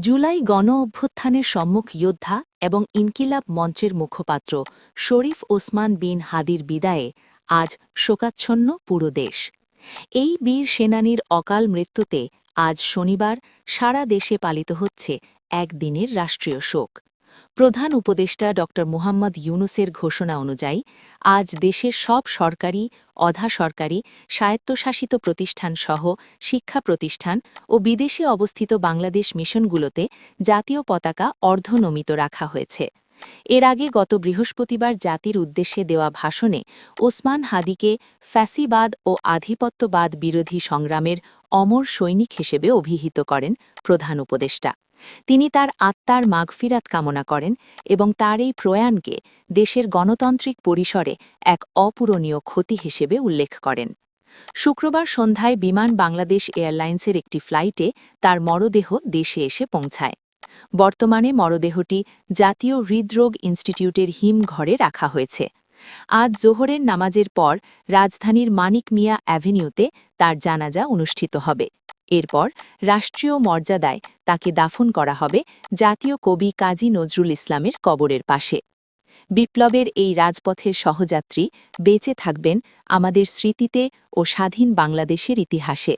জুলাই গণ অভ্যুত্থানের সম্মুখ যোদ্ধা এবং ইনকিলাব মঞ্চের মুখপাত্র শরীফ ওসমান বিন হাদির বিদায়ে আজ শোকাচ্ছন্ন পুরো দেশ। এই বীর সেনানীর অকাল মৃত্যুতে আজ শনিবার সারা দেশে পালিত হচ্ছে একদিনের রাষ্ট্রীয় শোক। প্রধান উপদেষ্টা ড মুহাম্মদ ইউনুসের ঘোষণা অনুযায়ী আজ দেশের সব সরকারি, অধা সরকারি, স্বায়ত্তশাসিত প্রতিষ্ঠানসহ শিক্ষা প্রতিষ্ঠান ও বিদেশে অবস্থিত বাংলাদেশ মিশনগুলোতে জাতীয় পতাকা অর্ধনমিত রাখা হয়েছে। এর আগে গত বৃহস্পতিবার জাতির উদ্দেশ্যে দেওয়া ভাষণে ওসমান হাদিকে ফ্যাসিবাদ ও আধিপত্যবাদ বিরোধী সংগ্রামের অমর সৈনিক হিসেবে অভিহিত করেন প্রধান উপদেষ্টা। তিনি তার আত্মার মাগফিরাত কামনা করেন এবং তার এই প্রয়াণকে দেশের গণতান্ত্রিক পরিসরে এক অপূরণীয় ক্ষতি হিসেবে উল্লেখ করেন। শুক্রবার সন্ধ্যায় বিমান বাংলাদেশ এয়ারলাইন্সের একটি ফ্লাইটে তার মরদেহ দেশে এসে পৌঁছায়। বর্তমানে মরদেহটি জাতীয় হৃদরোগ ইনস্টিটিউটের হিমঘরে রাখা হয়েছে। আজ জোহরের নামাজের পর রাজধানীর মানিক মিয়া অ্যাভিনিউতে তার জানাজা অনুষ্ঠিত হবে। এরপর রাষ্ট্রীয় মর্যাদায় তাকে দাফন করা হবে জাতীয় কবি কাজী নজরুল ইসলামের কবরের পাশে। বিপ্লবের এই রাজপথের সহযাত্রী বেঁচে থাকবেন আমাদের স্মৃতিতে ও স্বাধীন বাংলাদেশের ইতিহাসে।